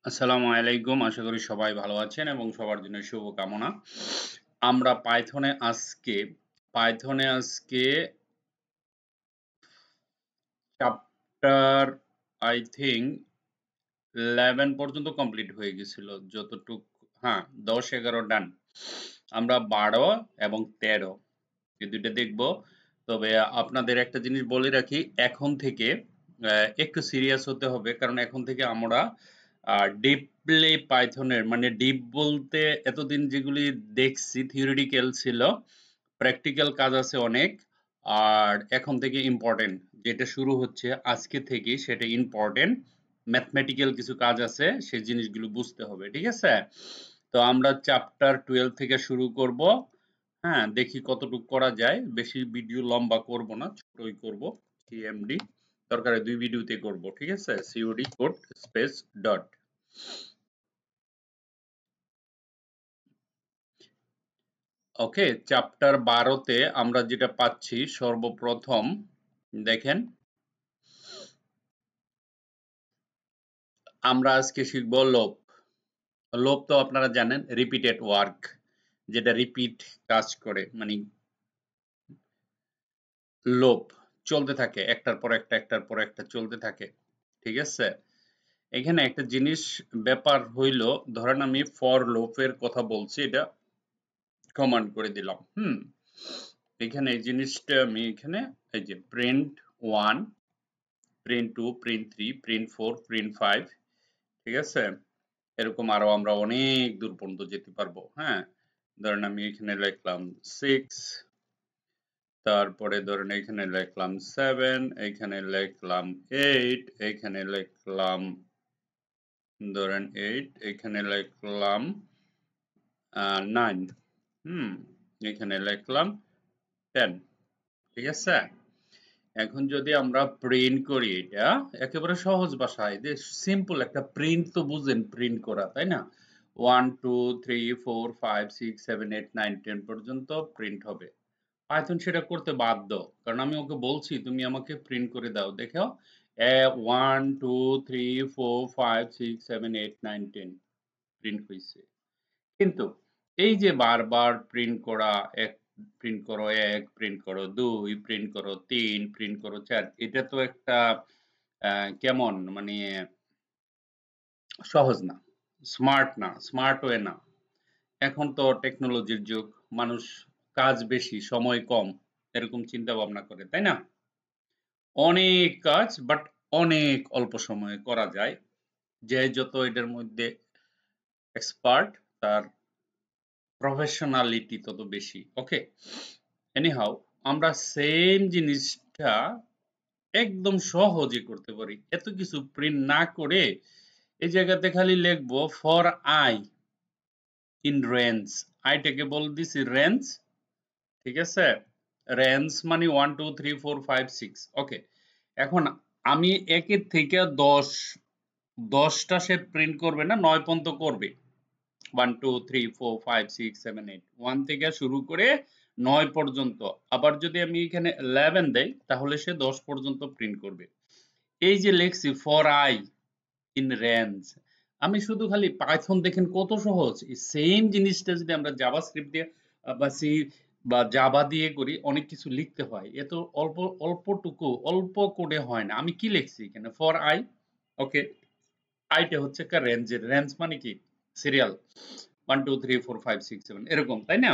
আসসালামু আলাইকুম। আশা করি সবাই ভালো আছেন এবং সবার জন্য শুভকামনা। আমরা পাইথনে আজকে চ্যাপ্টার আই থিংক 11 পর্যন্ত কমপ্লিট হয়ে গেছিল। যতটুক হ্যাঁ, 10, 11 ডান। আমরা 12 এবং 13 এই দুইটা দেখব। তবে আপনাদের একটা জিনিস বলে রাখি, এখন থেকে একটু সিরিয়াস হতে হবে, কারণ এখন থেকে আমরা ডিপলি পাইথনের মানে ডিপ বলতে এতদিন যেগুলি দেখছি থিওরিটিক্যাল ছিল, প্র্যাকটিক্যাল কাজ আছে অনেক। আর এখন থেকে ইম্পর্টেন্ট যেটা শুরু হচ্ছে আজকে থেকে, সেটা ইম্পর্টেন্ট ম্যাথমেটিক্যাল কিছু কাজ আছে, সেই জিনিসগুলো বুঝতে হবে, ঠিক আছে? তো আমরা চ্যাপ্টার 12 থেকে শুরু করব। হ্যাঁ, দেখি কতটুকু করা যায়। বেশি ভিডিও লম্বা করব না, ছোটই করব। সিএমডি দরকারে 2 ভিডিওতে করব, ঠিক আছে? COD code space dot. Okay, chapter 12 তে আমরা যেটা পাচ্ছি সর্বপ্রথম দেখেন, আমরা আজকে শিখব লোপ। লোপ তো আপনারা জানেন, রিপিটেড ওয়ার্ক, যেটা রিপিট কাজ করে, মানে লোপ চলতে থাকে, একটার পর একটা চলতে থাকে, ঠিক আছে? এখানে একটা জিনিস ব্যাপার হইল, ধরেন আমি ফর লুপের কথা বলছি, এটা কমান্ড করে দিলাম। এখানে এই জিনিসটা আমি এখানে এই যে print 1, print 2, print 3, print 4, print 5, ঠিক আছে? এরকম আরো আমরা অনেক দূর পর্যন্ত যেতে পারবো। হ্যাঁ, ধরেন আমি এখানে লিখলাম 6, তারপরে ধরেন এখানে লিখলাম 7, এখানে লিখলাম 8, এখানে লিখলাম ধরেন 8, এখানে লিখলাম 9, এখানে লিখলাম 10, ঠিক আছে? এখন যদি আমরা প্রিন্ট করি, এটা একেবারে সহজ ভাষায়, যে সিম্পল একটা প্রিন্ট তো বুঝেন, প্রিন্ট করা, তাই না? 1 2 3 4 5 6 7 8 9 10 পর্যন্ত প্রিন্ট হবে। পাইথন সেটা করতে বাধ্য, কারণ আমি ওকে বলছি তুমি আমাকে প্রিন্ট করে দাও। দেখো 1 2 3 4 5 6 7 8 9 10 প্রিন্ট হয়েছে। কিন্তু এই যে বারবার প্রিন্ট করা, এক প্রিন্ট করো 1, প্রিন্ট করো 2, প্রিন্ট করো 3, প্রিন্ট করো 4, এটা তো একটা কেমন মানে সহজ না, স্মার্ট না, স্মার্ট ওয়ে না। এখন তো টেকনোলজির যুগ, মানুষ কাজ বেশি সময় কম, এরকম চিন্তা ভাবনা করে, তাই না? অনেক কাজ বাট অনেক অল্প সময়ে করা যায়। যে যত এটার মধ্যে এক্সপার্ট, তার প্রফেশনালিটি তত বেশি। ওকে, এনিহাউ, আমরা সেম জিনিসটা একদম সহজে করতে পারি, এত কিছু প্রিন্ট না করে। এই জায়গাতে খালি লিখবো ফর আই ইন রেঞ্জ, আইটাকে বলে দিছি রেঞ্জ, ঠিক আছে? রেঞ্জ মানে 1 2 3 4 5 6। ওকে, এখন আমি একের থেকে 10টা সে প্রিন্ট করবে না, 9 পর্যন্ত করবে। 1 2 3 4 5 6 7 8, 1 থেকে শুরু করে 9 পর্যন্ত। আবার যদি আমি এখানে 11 দেই, তাহলে সে 10 পর্যন্ত প্রিন্ট করবে। এই যে লিখছি ফর আই ইন রেঞ্জ, আমি শুধু খালি পাইথন, দেখেন কত সহজ। এই সেম জিনিসটা যদি আমরা জাভাস্ক্রিপ্ট দিয়ে বা সি বা জাভা দিয়ে করি, অনেক কিছু লিখতে হয়, এত অল্প কোডে হয় না। আমি কি লিখছি এখানে ফর আই। ওকে, আইটা হচ্ছে একটা রেঞ্জের, রেঞ্জ মানে কি সিরিয়াল 1 2 3 4 5 6 7 এরকম, তাই না?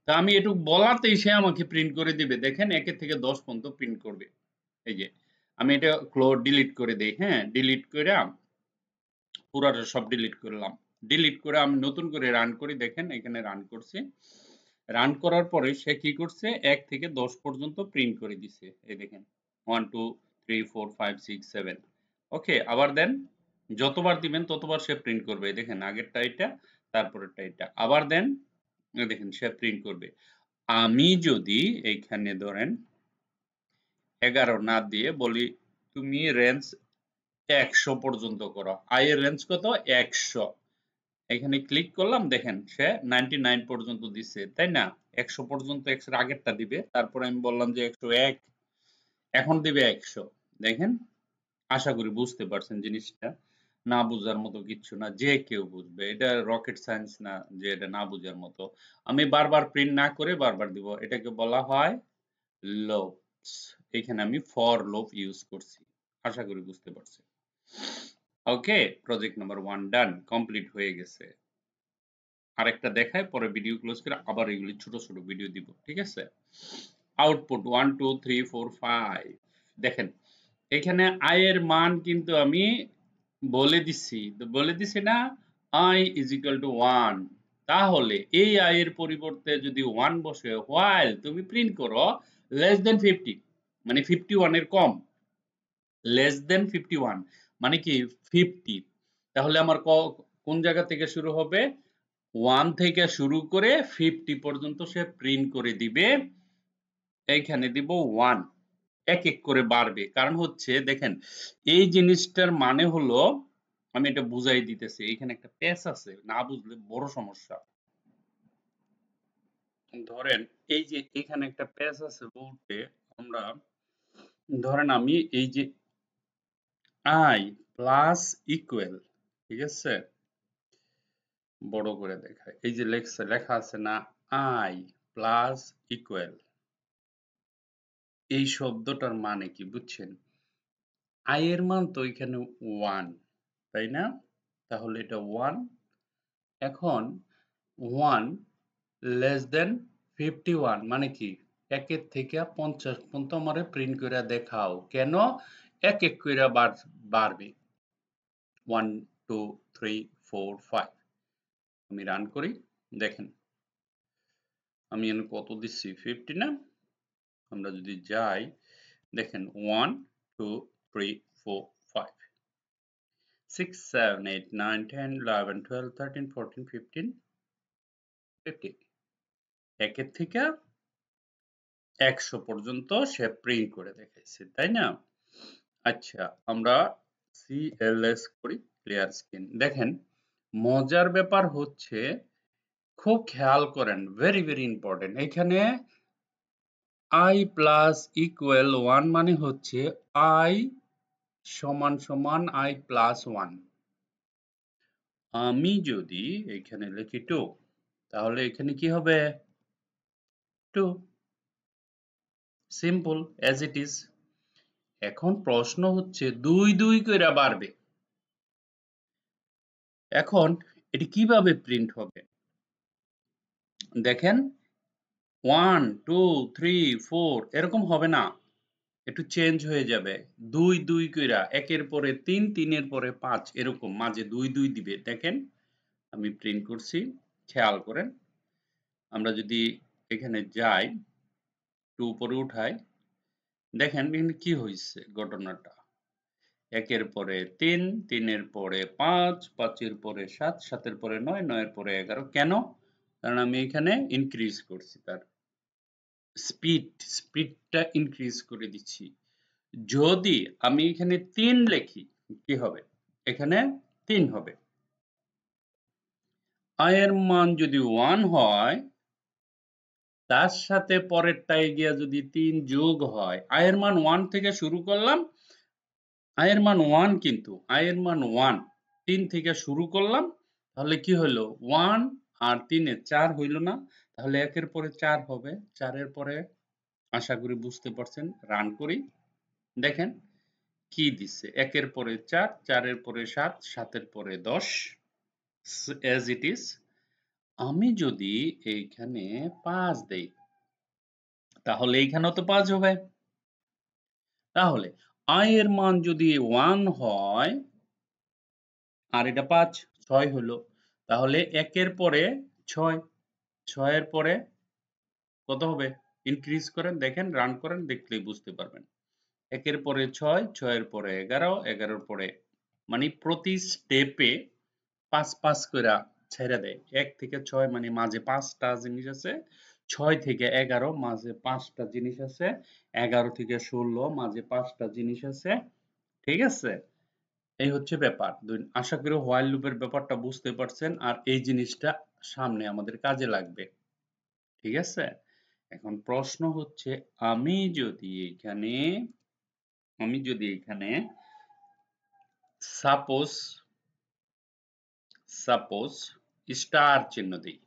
তা আমি এটুকু বলাতেই সে আমাকে প্রিন্ট করে দিবে। দেখেন 1 থেকে 10 পর্যন্ত প্রিন্ট করবে। এই যে আমি এটা ডিলিট করে দেই। হ্যাঁ, ডিলিট করে পুরাটা সব ডিলিট করলাম। ডিলিট করে আমি নতুন করে রান করি। দেখেন এখানে রান করছি। রান করার পরে সে কি করছে, 1 থেকে 10 পর্যন্ত প্রিন্ট করে দিছে। এই দেখেন 1 2 3 4 5 6 7। ওকে, আবার দেন, যতবার দিবেন ততবার সে প্রিন্ট করবে। এই দেখেন আগেরটা এটা, তারপরেরটা এটা। আবার দেন, এই দেখেন সে প্রিন্ট করবে। আমি যদি এইখানে ধরেন 11 না দিয়ে বলি তুমি রেঞ্জ 100 পর্যন্ত করো, আই এর রেঞ্জ কত 100, এখানে ক্লিক করলাম, দেখেন সে 99 পর্যন্ত দিছে, তাই না? 100 পর্যন্ত 100 এর আগেরটা দিবে, তারপরে আমি বললাম যে 101, এখন দিবে 100। দেখেন, আশা করি বুঝতে পারছেন জিনিসটা। না বুঝার মতো কিচ্ছু না, যে কেউ বুঝবে। এটা রকেট সায়েন্স না যে এটা না বুঝার মতো। আমি বারবার প্রিন্ট না করে বারবার দিব। এটাকে বলা হয় লুপস। এখানে আমি ফর লুপ ইউজ করছি। আশা করি বুঝতে পারছি। ওকে, প্রজেক্ট নাম্বার 1 ডান, কমপ্লিট হয়ে গেছে। আরেকটা দেখায় পরে ভিডিও ক্লোজ করে আবার এগুলি ছোট ছোট ভিডিও দিব, ঠিক আছে? আউটপুট 1 2 3 4 5। দেখেন এখানে i এর মান কিন্তু আমি বলে দিছি, তো বলে দিছি না i is equal to 1। তাহলে এই i এর পরিবর্তে যদি 1 বসে while তুমি প্রিন্ট করো less than 50, মানে 51 এর কম, less than 51 মানে কি 50, তাহলে আমার কোন জায়গা থেকে শুরু হবে? 1 থেকে শুরু করে 50 পর্যন্ত সে প্রিন্ট করে দিবে। এইখানে দিব 1, এক এক করে বাড়বে। কারণ হচ্ছে দেখেন এই জিনিসটার মানে হলো, আমি এটা বুঝাই দিতেছি। এখানে একটা প্যাচ আছে, না বুঝলে বড় সমস্যা। ধরেন এই যে এখানে একটা প্যাচ আছে বলতে আমরা ধরেন আমি এই যে i প্লাস ইকুয়াল, ঠিক আছে, বড় করে দেখায়। এই যে লেখা আছে না i প্লাস ইকুয়াল, এই শব্দটার মানে কি বুঝছেন? i এর মান তো এখানে 1, তাই না? তাহলে এটা 1। এখন 1 লেস দেন 51 মানে কি? একের থেকে 50 পর্যন্ত আমারে প্রিন্ট করে দেখাও। কেন? এক এক করে বাড়বে। 1 2 3 4 5। আমি রান করি, দেখেন আমি এখানে কত দিচ্ছি 50 না? আমরা যদি যাই দেখেন 1 2 3 4 5 6 7 8 9 10 11 12 13 14 15 50। একের থেকে 100 পর্যন্ত সে প্রিন্ট করে দেখাইছে, তাই না? আচ্ছা, আমরা CLS করি, ক্লিয়ার স্ক্রিন। দেখেন মজার ব্যাপার হচ্ছে, খুব খেয়াল করেন, ভেরি ভেরি ইম্পর্টেন্ট। এখানে i প্লাস ইকুয়াল 1 মানে হচ্ছে i সমান সমান i প্লাস 1। আমি যদি এখানে লিখি 2, তাহলে এখানে কি হবে? 2, সিম্পল অ্যাজ ইট ইজ। এখন প্রশ্ন হচ্ছে 2 2 কইরা বাড়বে। এখন এটি কিভাবে প্রিন্ট হবে? দেখেন 1 2 3 4 এরকম হবে না, একটু চেঞ্জ হয়ে যাবে। 2 2 কইরা একের পরে 3 3 এর পরে 5 এরকম মাঝে 2 2 দিবে। দেখেন আমি প্রিন্ট করছি, খেয়াল করেন। আমরা যদি এখানে যাই, 2 উপরে উঠাই, দেখেন এখানে কি হইছে ঘটনাটা। একের পরে 3 3 এর পরে 5 5 এর পরে 7 7 এর পরে 9 9 এর পরে 11। কেন? কারণ আমি এখানে ইনক্রিজ করছি, তার স্পিডটা ইনক্রিজ করে দিচ্ছি। যদি আমি এখানে 3 লিখি কি হবে? এখানে 3 হবে। i এর মান যদি 1 হয়, তার সাথে পরেরটায় গিয়া যদি 3 যোগ হয়, i এর মান 1 থেকে শুরু করলাম, i এর মান 1 কিন্তু i এর মান 1, 3 থেকে শুরু করলাম, তাহলে কি হলো? 1 আর 3 এ 4 হইল না? তাহলে 1 এর পরে 4 হবে। 4 এর পরে আশা করি বুঝতে পারছেন। রান করি, দেখেন কি দিছে। 1 এর পরে 4, 4 এর পরে 7, 7 এর পরে 10, as it is। আমি যদি এইখানে 5 দেই, তাহলে এইখানেও তো 5 হবে। তাহলে i এর মান যদি 1 হয় আর এটা 5, 6 হলো। তাহলে 1 এর পরে 6, 6 এর পরে কত হবে? ইনক্রিজ করেন, দেখেন, রান করেন, দেখলেই বুঝতে পারবেন। 1 এর পরে 6, 6 এর পরে 11, 11 এর পরে, মানে প্রতি স্টেপে 5 5 কইরা ছেড়ে দেয়। 1 থেকে 6 মানে মাঝে 5 টা জিনিস আছে। 6 থেকে 11 মাঝে 5 টা জিনিস আছে। 11 থেকে 16 মাঝে 5 টা জিনিস আছে। ঠিক আছে? এই হচ্ছে ব্যাপার। আশা করি while loop এর ব্যাপারটা বুঝতে পারছেন, আর এই জিনিসটা সামনে আমাদের কাজে লাগবে। ঠিক আছে? এখন প্রশ্ন হচ্ছে, আমি যদি এখানে সাপোজ সাপোজ স্টার চিহ্ন দিই,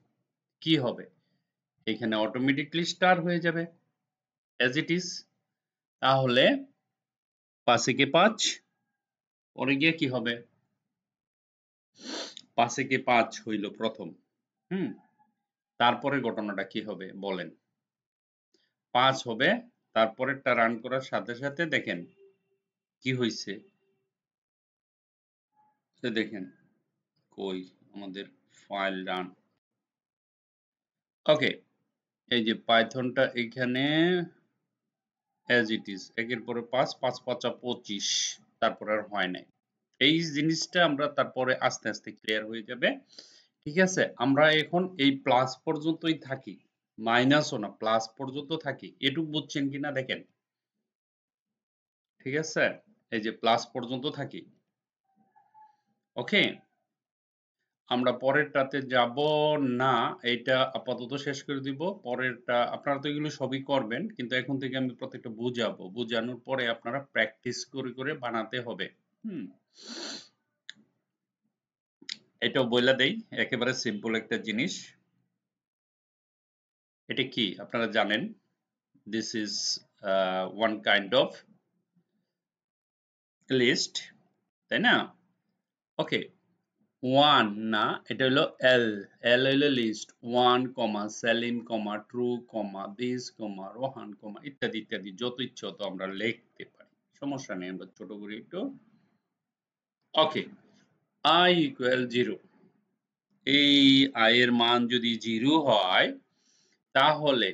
কি হবে? এখানে অটোমেটিকলি স্টার হয়ে যাবে অ্যাজ ইট ইজ। তাহলে 5 একে 5, পরে গিয়ে কি হবে? 5 একে 5 হইল প্রথম। তারপরে ঘটনাটা কি হবে বলেন? 5 হবে, তারপরেরটা রান করার সাথে সাথে দেখেন কি হইছে। দেখেন কই আমাদের ফাইল রান। ওকে, এই যে পাইথনটা এখানে অ্যাজ ইট ইজ, একের পরে 5, 5 5 25, তারপর আর হয় নাই। এই জিনিসটা আমরা তারপরে আস্তে আস্তে ক্লিয়ার হয়ে যাবে। ঠিক আছে, আমরা এখন এই প্লাস পর্যন্তই থাকি, মাইনাসও না, প্লাস পর্যন্ত থাকি। এটুকু বুঝছেন কিনা দেখেন। ঠিক আছে, এই যে প্লাস পর্যন্ত থাকি। ওকে, আমরা পরেরটাতে যাব না, এইটা আপাতত শেষ করে দিব। পরেরটা আপনারা তো এগুলো সবই করবেন, কিন্তু এখন থেকে আমি প্রত্যেকটা বুঝাবো, বুঝানোর পরে আপনারা প্র্যাকটিস করে করে বানাতে হবে। এটাও বইলা দেই, একেবারে সিম্পল একটা জিনিস। এটা কি আপনারা জানেন? This is one kind of list, তাই না? ওকে, 1 না, এটা হলো এল। এল হলো list. 1 comma Salim comma true comma this comma Rohan comma ইত্যাদি ইত্যাদি, যত ইচ্ছা তত আমরা লিখতে পারি, সমস্যা নেই। আমরা ছোট করি একটু। ওকে, i ইকুয়াল 0। এই i এর মান যদি 0 হয়, তাহলে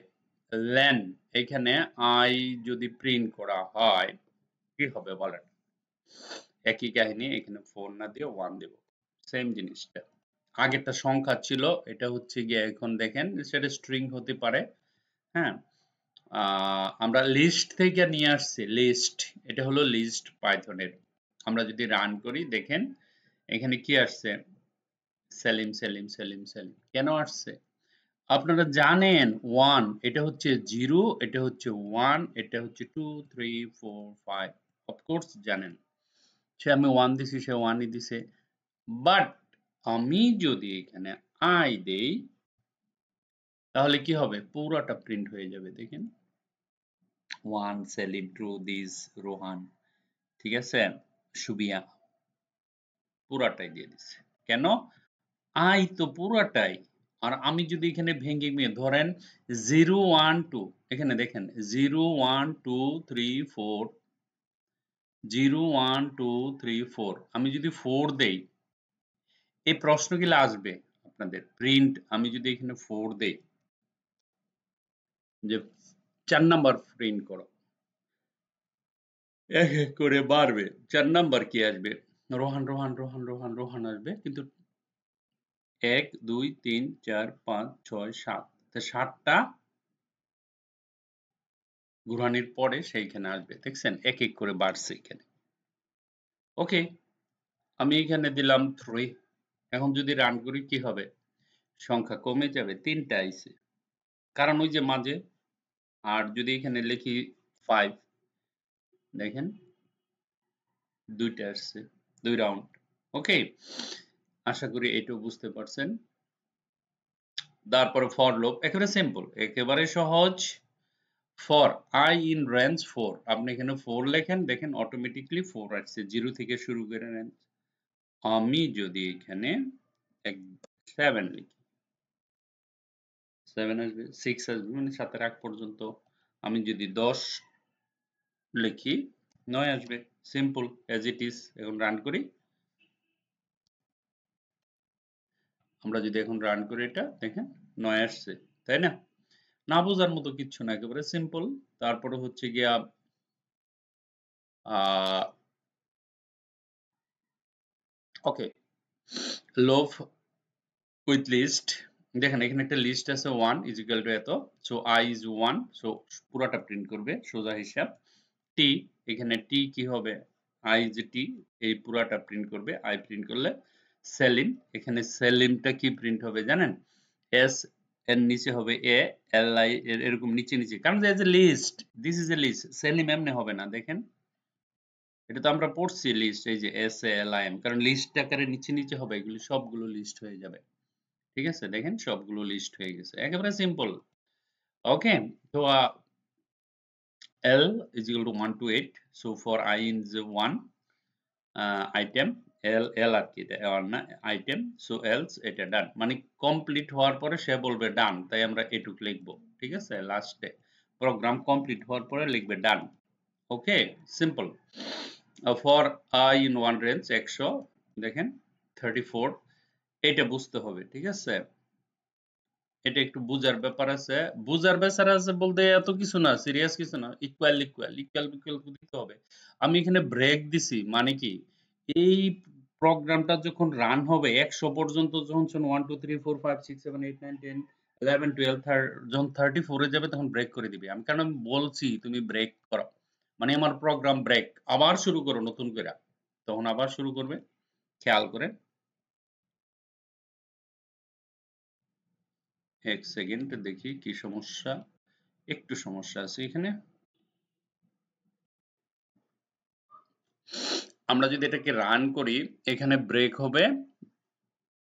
লেন এখানে i যদি প্রিন্ট করা হয় কি হবে বলেন? একই কাহিনী, এখানে 4 না দিয়ে 1 দেব, সেম জিনিসটা। আগেরটা সংখ্যা ছিল, এটা হচ্ছে গিয়ে এখন দেখেন সেটা স্ট্রিং হতে পারে। হ্যাঁ, আমরা লিস্ট থেকে নিয়ে আসছি, লিস্ট। এটা হলো লিস্ট পাইথনের। আমরা যদি রান করি দেখেন এখানে কি আসছে? সেলিম সেলিম সেলিম সেলিম। কেন আসছে? আপনারা জানেন 1 এটা হচ্ছে 0, এটা হচ্ছে 1, এটা হচ্ছে 2 3 4 5, অফকোর্স জানেন। সে আমি 1 দিছি, সে 1ই দিছে। বাট আমি যদি এখানে i দেই, তাহলে কি হবে? পুরোটা প্রিন্ট হয়ে যাবে। দেখেন 1 সেলিম ট্রু দিস রোহান, ঠিক আছে, সুবিয়া, পুরাটাই দিয়ে দিচ্ছে। কেন? i তো পুরাটাই। আর আমি যদি এখানে ভেঙে ভেঙে ধরেন 0 1 2, এখানে দেখেন 0 1 2 3 4, 0 1 2 3 4, আমি যদি 4 দেই, এই প্রশ্নগুলো আসবে আপনাদের। প্রিন্ট, আমি যদি এখানে 4 দেই যে 4 নাম্বার প্রিন্ট করো, এক এক করে বাড়বে। 4 নাম্বার কি আসবে? রোহান রোহান রোহান রোহান রোহান আসবে, কিন্তু 1 2 3 4 5 6 7, তো 7টা ঘুরানির পরে সেইখানে আসবে। দেখছেন এক এক করে বাড়ছে এখানে। ওকে, আমি এখানে দিলাম 3। এখন যদি রান করি কি হবে? সংখ্যা কমে যাবে, 3টা আইছে, কারণ ওই যে মাঝে। আর যদি এখানে লিখি 5, দেখেন 2টা আসছে, 2 রাউন্ড। ওকে, আশা করি এটাও বুঝতে পারছেন। তারপরে ফর লুপ একেবারে সিম্পল, একেবারে সহজ। ফর i in range 4, আপনি এখানে 4 লেখেন, দেখেন অটোমেটিকলি 4 আসছে, 0 থেকে শুরু করে নেন। আমি যদি এখানে 7 লিখি, 7 আসবে, 6 আসবে, মানে 7 এর আগ পর্যন্ত। আমি যদি 10 লিখি, 9 আসবে, সিম্পল অ্যাজ ইট ইজ। এখন রান করি, আমরা যদি এখন রান করি এটা দেখেন 9 আসছে, তাই না? না বোঝার মতো কিচ্ছু না, একেবারে সিম্পল। তারপরে হচ্ছে গিয়া ওকে, লোভ উইথ লিস্ট, দেখেন এখানে একটা লিস্ট আছে, 1 ইজ ইকুয়াল টু এত, সো i ইজ 1, সো পুরাটা প্রিন্ট করবে সোজা হিসাব। টি, এখানে টি কি হবে? i ইজ টি, এই পুরাটা প্রিন্ট করবে। i প্রিন্ট করলে সেলিম, এখানে সেলিমটা কি প্রিন্ট হবে জানেন? এস এর নিচে হবে এ, এল আই এরকম নিচে নিচে, কারণ as a list, this is a list. Salim এমনি হবে না, দেখেন এটা তো আমরা পড়ছি লিস্ট, এই যে SALIM, কারণ লিস্ট আকারে নিচে নিচে হবে, এগুলি সবগুলো লিস্ট হয়ে যাবে। ঠিক আছে, দেখেন সবগুলো লিস্ট হয়ে গেছে, একেবারে সিম্পল। ওকে, তো L is equal to 1 to 8, so for I in the 1 item, L আর কি না আইটেম, সো এলস এটা ডান, মানে কমপ্লিট হওয়ার পরে সে বলবে ডান, তাই আমরা এটুক লিখবো। ঠিক আছে, লাস্টে প্রোগ্রাম কমপ্লিট হওয়ার পরে লিখবে done. Okay, simple. For I in 1 range 100, দেখেন 34, এটা বুঝতে হবে। ঠিক আছে, এটা একটু বুঝার ব্যাপার আছে, বুঝার ব্যাপার আছে বলতে এত কিছু না, সিরিয়াস কিছু না, ইকুয়াল ইকুয়াল ইকুয়াল ইকুয়াল দিতে হবে। আমি এখানে ব্রেক দিছি, মানে কি এই প্রোগ্রামটা যখন রান হবে 100 পর্যন্ত, যখন 1 2 3 4 5 6 7 8 9 10 11 12 যখন 34 এ যাবে তখন ব্রেক করে দিবে। আমি কারণ আমি বলছি তুমি ব্রেক করো, মানে আমার প্রোগ্রাম ব্রেক, আবার শুরু করো নতুন করে, তখন আবার শুরু করবে। খেয়াল করে, এক সেকেন্ড দেখি কি সমস্যা, একটু সমস্যা আছে এখানে। আমরা যদি এটাকে রান করি, এখানে ব্রেক হবে,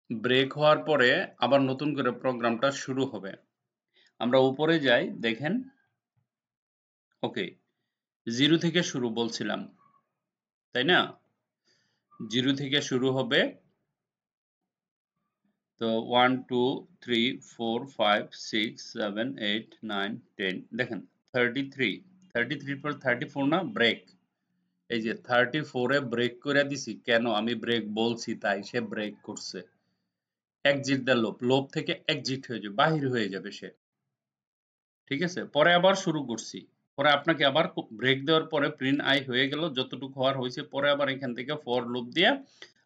ব্রেক হওয়ার পরে আবার নতুন করে প্রোগ্রামটা শুরু হবে। আমরা উপরে যাই, দেখেন ওকে, 0 থেকে শুরু বলছিলাম, তাই না? 0 থেকে শুরু হবে, তো 1 2 3 4 5 6 7 8 9 10, দেখেন 33 পর 34 না, ব্রেক। এই যে 34 এ ব্রেক করে দিছি, কেন? আমি ব্রেক বলছি তাই সে ব্রেক করছে। এক্সিট দ্য লুপ, লুপ থেকে এক্সিট হয়ে যাবে, বাহির হয়ে যাবে সে। ঠিক আছে, পরে আবার শুরু করছি, পরে আপনাকে আবার ব্রেক দেওয়ার পরে প্রিন্ট আই হয়ে গেল যতটুকু হওয়ার হয়েছে, পরে আবার এখান থেকে ফর লুপ দিয়ে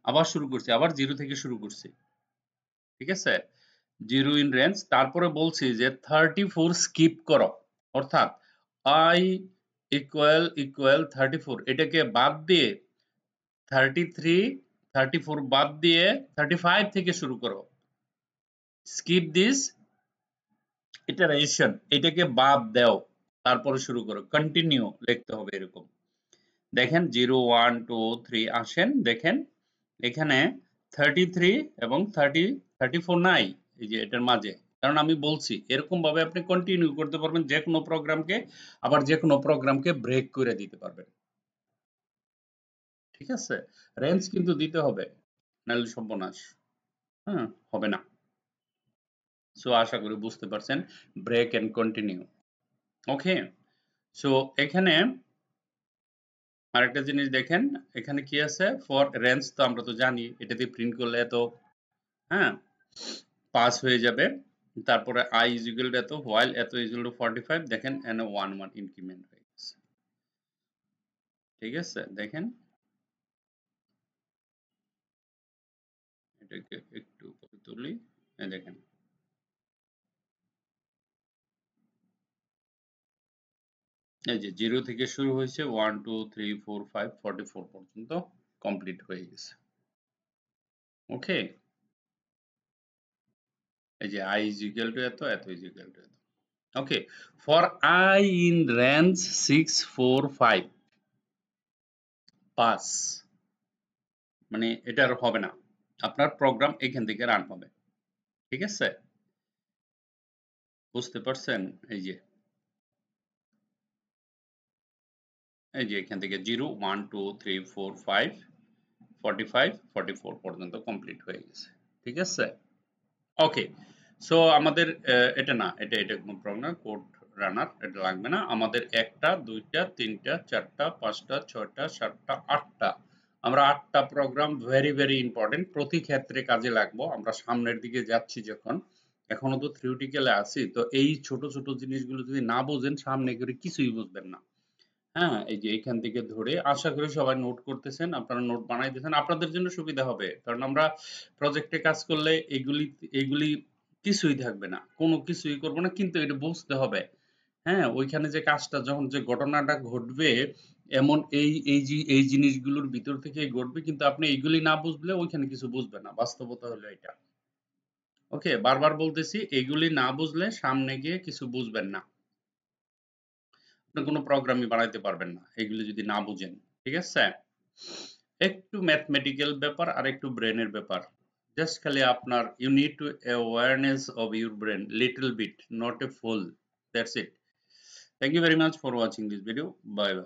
আবার শুরু করছি, আবার 0 থেকে শুরু করছি। ঠিক আছে, 0 ইন রেঞ্জ, তারপরে বলছি যে 34 স্কিপ করো, অর্থাৎ আই ইকুয়াল ইকুয়াল 34, এটাকে বাদ দিয়ে 33 34 বাদ দিয়ে 35 থেকে শুরু করো, স্কিপ দিস ইটারেশন, এটাকে বাদ দাও, তারপরে শুরু করো, কন্টিনিউ লিখতে হবে এরকম। দেখেন 0 1 2 3 আসেন, দেখেন এখানে 33 এবং 34 নাই, এই যে এটার মাঝে, কারণ আমি বলছি এরকম ভাবে আপনি কন্টিনিউ করতে পারবেন যে কোনো প্রোগ্রামকে, আবার যে কোনো প্রোগ্রামকে ব্রেক করে দিতে পারবেন। ঠিক আছে, রেঞ্জ কিন্তু দিতে হবে, নাহলে সর্বনাশ, হ্যাঁ হবে না। সো আশা করি বুঝতে পারছেন, break and continue. Okay, so এখানে আরেকটা জিনিস দেখেন, এখানে কি আছে, ফর রেঞ্জ তো আমরা তো জানি, এটা দিয়ে প্রিন্ট করলে এত, হ্যাঁ পাস হয়ে যাবে। তারপরে i is equal to এত, while এত is equal to 45, দেখেন এখানে 1 1 ইনক্রিমেন্ট হয়ে গেছে। ঠিক আছে, দেখেন এটাকে একটু উপরে তুলি, এই দেখেন এই যে 0 থেকে শুরু হয়েছে 1 2 3 4 5 44 পর্যন্ত কমপ্লিট হয়ে গেছে। ওকে, এই যে i is equal to এত, এত is equal to এত। Okay, for I in range 6 4 5 pass, মানে এটা আর হবে না, আপনার প্রোগ্রাম এখান থেকে রান হবে। ঠিক আছে, বুঝতে পারছেন? এই যে এখান থেকে 0 1 2 3 4 5 45 44 পর্যন্ত কমপ্লিট হয়ে গেছে। ঠিক আছে, ওকে, সো আমাদের এটা না, এটা কোনো প্রবলেম না, কোড রানার এটা লাগবে না আমাদের, একটা দুইটা তিনটা চারটা পাঁচটা ছয়টা সাতটা আটটা, আমরা 8টা প্রোগ্রাম, ভেরি ভেরি ইম্পর্টেন্ট, প্রতি ক্ষেত্রে কাজে লাগবো। আমরা সামনের দিকে যাচ্ছি যখন, এখনো তো থিওরিটিক্যালে আছি, তো এই ছোট ছোট জিনিসগুলো যদি না বুঝেন সামনে করে কিছুই বুঝবেন না। হ্যাঁ, এই যে এখান থেকে ধরে, আশা করি সবাই নোট করতেছেন, আপনারা নোট বানাইতেছেন, আপনাদের জন্য সুবিধা হবে, কারণ আমরা প্রজেক্টে কাজ করলে এগুলি এগুলি কিছুই থাকবে না, কোনো কিছুই করব না, কিন্তু এটা বুঝতে হবে। হ্যাঁ, ওইখানে যে কাজটা যখন যে ঘটনাটা ঘটবে, এমন এই জিনিসগুলোর ভিতর থেকে ঘটবে, কিন্তু আপনি এইগুলি না বুঝলে ওইখানে কিছু বুঝবেন না, বাস্তবতা হলো এটা। ওকে, বারবার বলতেছি, এগুলি না বুঝলে সামনে গিয়ে কিছু বুঝবেন না, আপনি কোনো প্রোগ্রামই বানাইতে পারবেন না এগুলি যদি না বুঝেন। ঠিক আছে? একটু ম্যাথমেটিক্যাল ব্যাপার আর একটু ব্রেনের ব্যাপার। জাস্ট খালি আপনার you need to awareness of your brain little bit, not a full. That's it. Thank you very much for watching this video. Bye bye.